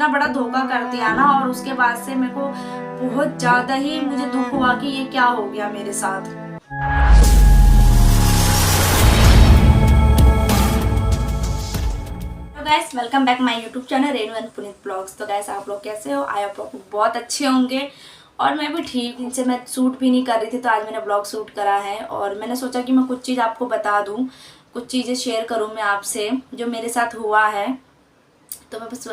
इतना बड़ा धोखा कर दिया ना, और उसके बाद से मेरे को बहुत ज़्यादा ही मुझे दुख हुआ कि ये क्या हो गया मेरे साथ। तो guys welcome back my YouTube channel Renu and Puneet blogs. तो गाइस आप लोग कैसे हो? आई होप आप लोग बहुत अच्छे होंगे और मैं भी ठीक। इनसे मैं शूट भी नहीं कर रही थी, तो आज मैंने ब्लॉग शूट करा है और मैंने सोचा कि मैं कुछ चीज़ आपको बता दूं, कुछ चीज़ें शेयर करूं मैं आपसे जो मेरे साथ हुआ है। तो मैं बस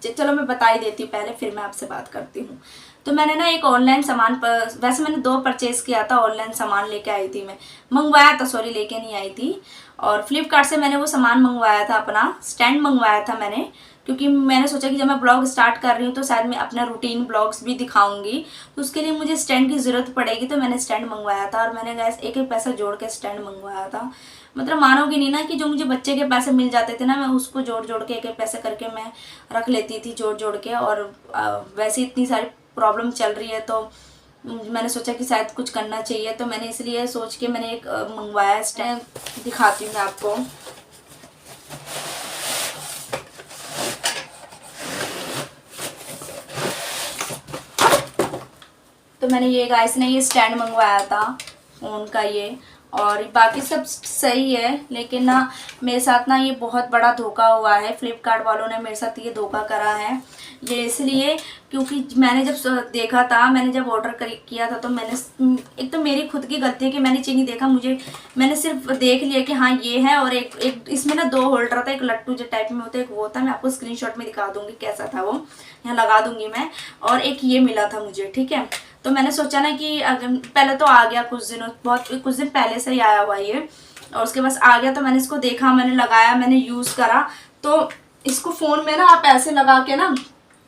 चलो मैं बता ही देती हूँ पहले, फिर मैं आपसे बात करती हूँ। तो मैंने ना एक ऑनलाइन सामान पर, वैसे मैंने 2 परचेज़ किया था। ऑनलाइन सामान लेके आई थी, मैं मंगवाया था, सॉरी लेके नहीं आई थी। और फ्लिपकार्ट से मैंने वो सामान मंगवाया था, अपना स्टैंड मंगवाया था मैंने, क्योंकि मैंने सोचा कि जब मैं ब्लॉग स्टार्ट कर रही हूँ तो शायद मैं अपना रूटीन ब्लॉग्स भी दिखाऊंगी, तो उसके लिए मुझे स्टैंड की ज़रूरत पड़ेगी। तो मैंने स्टैंड मंगवाया था और मैंने गैस एक एक पैसा जोड़ के स्टैंड मंगवाया था। मतलब मानोगे नहीं ना कि जो मुझे बच्चे के पैसे मिल जाते थे ना, मैं उसको जोड़ जोड़ के एक एक पैसे करके मैं रख लेती थी जोड़ जोड़ के। और वैसे इतनी सारी प्रॉब्लम चल रही है तो मैंने सोचा कि शायद कुछ करना चाहिए, तो मैंने इसलिए सोच के मैंने एक मंगवाया स्टैंड। दिखाती हूँ मैं आपको। तो मैंने ये गाइस ने ये स्टैंड मंगवाया था फ़ोन का ये, और बाकी सब सही है, लेकिन ना मेरे साथ ना ये बहुत बड़ा धोखा हुआ है। फ्लिपकार्ट वालों ने मेरे साथ ये धोखा करा है। ये इसलिए क्योंकि मैंने जब देखा था, मैंने जब ऑर्डर किया था, तो मैंने एक तो मेरी खुद की गलती है कि मैंने चीज़ नहीं देखा। मैंने सिर्फ देख लिया कि हाँ ये है, और एक इसमें ना 2 होल्डर था, एक लट्टू जो टाइप में होता है, एक वो था। मैं आपको स्क्रीनशॉट में दिखा दूंगी कैसा था वो, यहाँ लगा दूंगी मैं। और एक ये मिला था मुझे, ठीक है। तो मैंने सोचा ना कि अगर पहले तो आ गया कुछ दिन पहले से ही आया हुआ ये, और उसके बाद आ गया। तो मैंने इसको देखा, मैंने लगाया, मैंने यूज़ करा। तो इसको फ़ोन में ना आप ऐसे लगा के ना,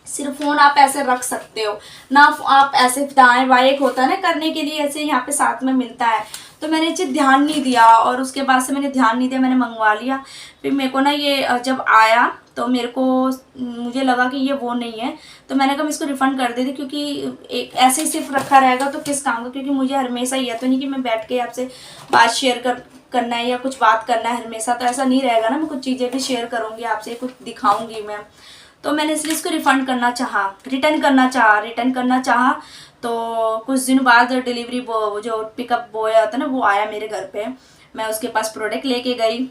सिर्फ फ़ोन आप ऐसे रख सकते हो ना, आप ऐसे दाएं बाएं एक होता है ना करने के लिए, ऐसे यहाँ पे साथ में मिलता है। तो मैंने ये चीज़ ध्यान नहीं दिया, और उसके बाद से मैंने ध्यान नहीं दिया, मैंने मंगवा लिया। फिर मेरे को ना ये जब आया तो मुझे लगा कि ये वो नहीं है, तो मैंने कहा मैं इसको रिफ़ंड कर देती, क्योंकि एक ऐसे ही सिर्फ रखा रहेगा तो किस काम का। क्योंकि मुझे हमेशा ये तो नहीं कि मैं बैठ के आपसे बात शेयर करना है या कुछ बात करना है हमेशा, तो ऐसा नहीं रहेगा ना। मैं कुछ चीज़ें भी शेयर करूँगी आपसे, कुछ दिखाऊँगी मैं। तो मैंने इसलिए इसको रिफ़ंड करना चाहा, रिटर्न करना चाहा। तो कुछ दिन बाद डिलीवरी जो पिकअप बॉय आता है ना, वो आया मेरे घर पे। मैं उसके पास प्रोडक्ट लेके गई।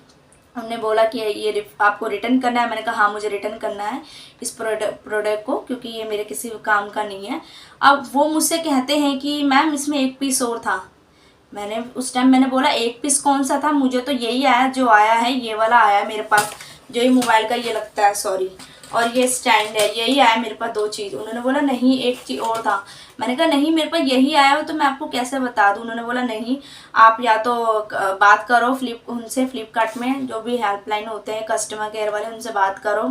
हमने बोला कि ये आपको रिटर्न करना है। मैंने कहा हाँ मुझे रिटर्न करना है इस प्रोडक्ट को, क्योंकि ये मेरे किसी काम का नहीं है। अब वो मुझसे कहते हैं कि मैम इसमें 1 पीस और था। उस टाइम मैंने बोला 1 पीस कौन सा था, मुझे तो यही आया जो आया है, ये वाला आया मेरे पास, जो ये मोबाइल का ये लगता है, सॉरी, और ये स्टैंड है, यही आया मेरे पास 2 चीज़। उन्होंने बोला नहीं 1 चीज़ और था। मैंने कहा नहीं मेरे पास यही आया हो, तो मैं आपको कैसे बता दूं। उन्होंने बोला नहीं, आप या तो बात करो उनसे, फ्लिपकार्ट में जो भी हेल्पलाइन होते हैं कस्टमर केयर वाले, उनसे बात करो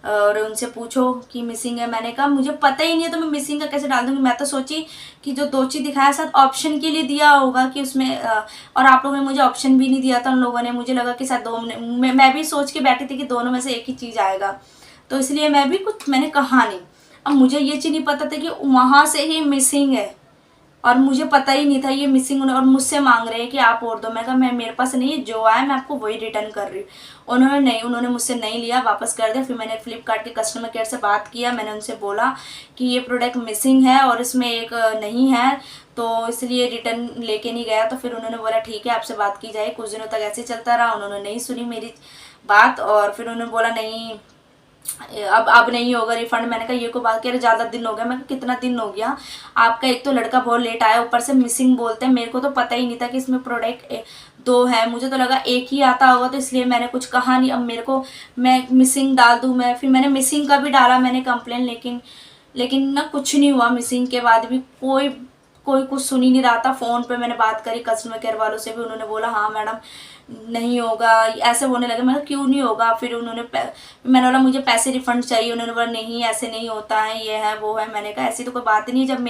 और उनसे पूछो कि मिसिंग है। मैंने कहा मुझे पता ही नहीं है, तो मैं मिसिंग का कैसे डाल दूँगी। मैं तो सोची कि जो 2 चीज़ दिखाया शायद ऑप्शन के लिए दिया होगा कि उसमें और आप लोगों ने मुझे ऑप्शन भी नहीं दिया था उन लोगों ने। मुझे लगा कि शायद 2 मैं भी सोच के बैठी थी कि दोनों में से एक ही चीज़ आएगा, तो इसलिए मैंने कहा नहीं। अब मुझे ये चीज़ नहीं पता था कि वहाँ से ही मिसिंग है, और मुझे पता ही नहीं था ये मिसिंग, और मुझसे मांग रहे हैं कि आप और दो। मैं कहा मेरे पास नहीं है, जो आया मैं आपको वही रिटर्न कर रही हूँ। उन्होंने मुझसे नहीं लिया, वापस कर दिया। फिर मैंने फ्लिपकार्ट के कस्टमर केयर से बात किया। मैंने उनसे बोला कि ये प्रोडक्ट मिसिंग है और इसमें एक नहीं है, तो इसलिए रिटर्न लेके नहीं गया। तो फिर उन्होंने बोला ठीक है आपसे बात की जाए। कुछ दिनों तक ऐसे चलता रहा, उन्होंने नहीं सुनी मेरी बात, और फिर उन्होंने बोला नहीं अब नहीं होगा रिफंड। मैंने कहा ये को बात कह ज़्यादा दिन हो गया। मैं कितना दिन हो गया आपका, एक तो लड़का बहुत लेट आया, ऊपर से मिसिंग बोलते हैं। मेरे को तो पता ही नहीं था कि इसमें प्रोडक्ट 2 है, मुझे तो लगा 1 ही आता होगा, तो इसलिए मैंने कुछ कहा नहीं। अब मेरे को मैं मिसिंग डाल दूँ फिर मैंने मिसिंग का भी डाला मैंने कंप्लेन, लेकिन ना कुछ नहीं हुआ। मिसिंग के बाद भी कोई कुछ सुन ही नहीं रहा था। फ़ोन पे मैंने बात करी कस्टमर केयर वालों से भी, उन्होंने बोला हाँ मैडम नहीं होगा, ऐसे बोलने लगे। मैं क्यों नहीं होगा, फिर मैंने बोला मुझे पैसे रिफंड चाहिए। उन्होंने बोला नहीं ऐसे नहीं होता है, ये है वो है। मैंने कहा ऐसी तो कोई बात नहीं है, जब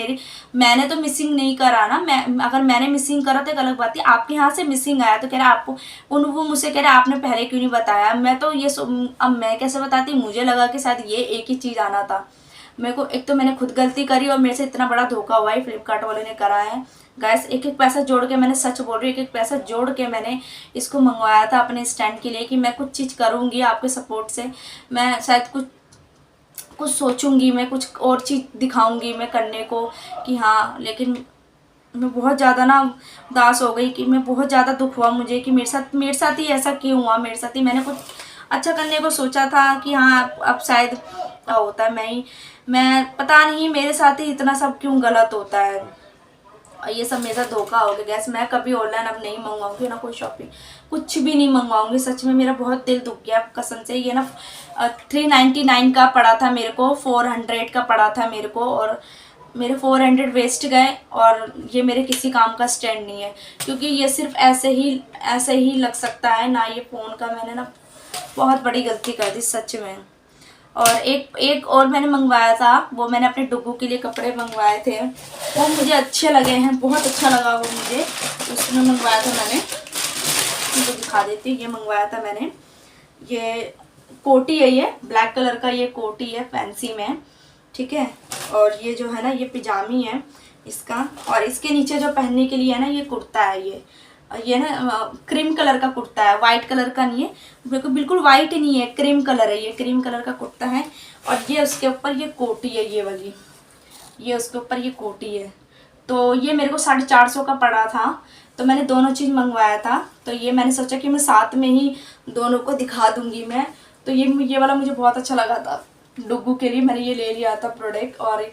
मैंने तो मिसिंग नहीं करा ना। अगर मैंने मिसिंग करा तो एक अलग बात है, आपके यहाँ से मिसिंग आया तो कह रहा आपको वो मुझसे कह रहे आपने पहले क्यों नहीं बताया। मैं तो अब मैं कैसे बताती, मुझे लगा कि शायद ये एक ही चीज़ आना था। मेरे को एक तो मैंने खुद गलती करी, और मेरे से इतना बड़ा धोखा हुआ है फ्लिपकार्ट वाले ने करा है। गैस एक एक पैसा जोड़ के, मैंने सच बोल रही हूँ, एक एक पैसा जोड़ के मैंने इसको मंगवाया था अपने स्टैंड के लिए, कि मैं कुछ चीज़ करूँगी आपके सपोर्ट से, मैं शायद कुछ सोचूंगी, मैं कुछ और चीज़ दिखाऊंगी मैं करने को कि हाँ, लेकिन मैं बहुत ज़्यादा ना उदास हो गई कि मैं बहुत ज़्यादा दुख हुआ मुझे कि मेरे साथ ही ऐसा क्यों हुआ, मेरे साथ ही मैंने कुछ अच्छा करने को सोचा था कि हाँ अब शायद होता है, मैं पता नहीं मेरे साथ ही इतना सब क्यों गलत होता है। और ये सब मेरे साथ धोखा हो गया गैस। मैं कभी ऑनलाइन अब नहीं मंगवाऊंगी ना, कोई शॉपिंग कुछ भी नहीं मंगवाऊंगी। सच में मेरा बहुत दिल दुख गया कसम से। ये ना 399 का पड़ा था मेरे को, 400 का पड़ा था मेरे को, और मेरे 400 वेस्ट गए। और ये मेरे किसी काम का स्टैंड नहीं है, क्योंकि ये सिर्फ ऐसे ही लग सकता है ना। ये फ़ोन का मैंने ना बहुत बड़ी गलती कर दी सच में। और एक और मैंने मंगवाया था, वो मैंने अपने डुग्गू के लिए कपड़े मंगवाए थे, वो मुझे अच्छे लगे हैं, बहुत अच्छा लगा वो मुझे। उसमें मंगवाया था मैंने, इनको दिखा देती हूँ। ये मंगवाया था मैंने, ये कोटी है, ये ब्लैक कलर का ये कोटी है फैंसी में, ठीक है। और ये जो है ना ये पिजामी है इसका, और इसके नीचे जो पहनने के लिए है ना ये कुर्ता है। ये ना क्रीम कलर का कुर्ता है, वाइट कलर का नहीं है, बिल्कुल वाइट नहीं है, क्रीम कलर है, ये क्रीम कलर का कुर्ता है। और ये उसके ऊपर ये कोटी है, ये वाली, ये उसके ऊपर ये कोटी है। तो ये मेरे को 450 का पड़ा था, तो मैंने दोनों चीज़ मंगवाया था। तो ये मैंने सोचा कि मैं साथ में ही दोनों को दिखा दूंगी मैं। तो ये वाला मुझे बहुत अच्छा लगा था डुग्गू के लिए, मैंने ये ले लिया था प्रोडक्ट। और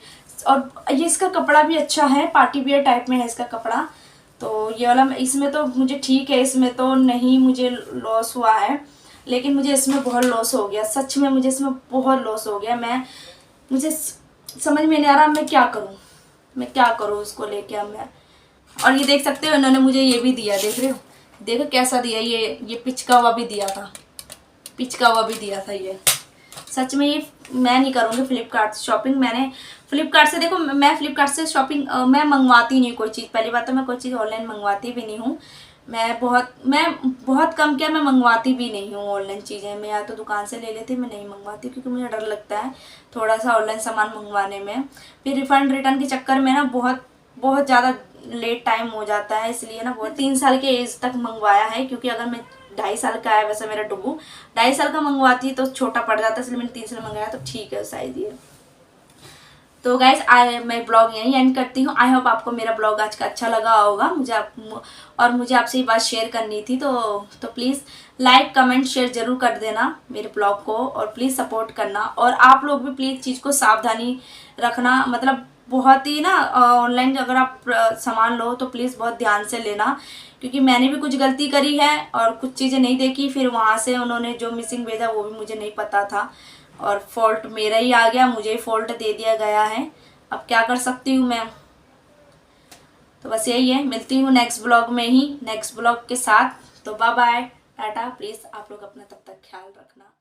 ये इसका कपड़ा भी अच्छा है, पार्टी वियर टाइप में है इसका कपड़ा। तो ये वाला इसमें तो मुझे ठीक है, इसमें तो नहीं मुझे लॉस हुआ है, लेकिन मुझे इसमें बहुत लॉस हो गया सच में, मुझे इसमें बहुत लॉस हो गया। मुझे समझ में नहीं आ रहा मैं क्या करूँ उसको लेके अब मैं। और ये देख सकते हो इन्होंने मुझे ये भी दिया, देख रहे हो, देखो कैसा दिया, ये पिचका हुआ भी दिया था, पिचका हुआ भी दिया था ये। सच में ये मैं नहीं करूँगी फ्लिपकार्ट से शॉपिंग। मैंने फ्लिपकार्ट से, देखो मैं फ्लिपकार्ट से शॉपिंग मैं मंगवाती नहीं कोई चीज़। पहली बात तो मैं कोई चीज़ ऑनलाइन मंगवाती भी नहीं हूँ। मैं बहुत कम क्या, मैं मंगवाती भी नहीं हूँ ऑनलाइन चीज़ें। मैं या तो दुकान से ले लेती, मैं नहीं मंगवाती, क्योंकि मुझे डर लगता है थोड़ा सा ऑनलाइन सामान मंगवाने में। फिर रिफ़ंड रिटर्न के चक्कर में ना बहुत ज़्यादा लेट टाइम हो जाता है, इसलिए ना बहुत 3 साल के एज तक मंगवाया है। क्योंकि अगर मैं 2.5 साल का है वैसे मेरा डुग्गू, 2.5 साल का मंगवाती तो छोटा पड़ जाता, इसलिए मैंने 3 साल मंगाया, तो ठीक है शायद ये। तो गाइज मैं ब्लॉग यहीं एंड करती हूँ। आई होप आपको मेरा ब्लॉग आज का अच्छा लगा होगा। मुझे आपसे ये बात शेयर करनी थी, तो प्लीज़ लाइक कमेंट शेयर ज़रूर कर देना मेरे ब्लॉग को, और प्लीज़ सपोर्ट करना। और आप लोग भी प्लीज़ चीज़ को सावधानी रखना, मतलब बहुत ही ना ऑनलाइन अगर आप सामान लो तो प्लीज़ बहुत ध्यान से लेना, क्योंकि मैंने भी कुछ गलती करी है और कुछ चीज़ें नहीं देखी। फिर वहाँ से उन्होंने जो मिसिंग भेजा वो भी मुझे नहीं पता था, और फॉल्ट मेरा ही आ गया, मुझे ही फॉल्ट दे दिया गया है। अब क्या कर सकती हूँ मैं। तो बस यही है, मिलती हूँ नेक्स्ट ब्लॉग में ही, नेक्स्ट ब्लॉग के साथ। तो बाय बाय, टाटा। प्लीज़ आप लोग अपना तब तक ख्याल रखना।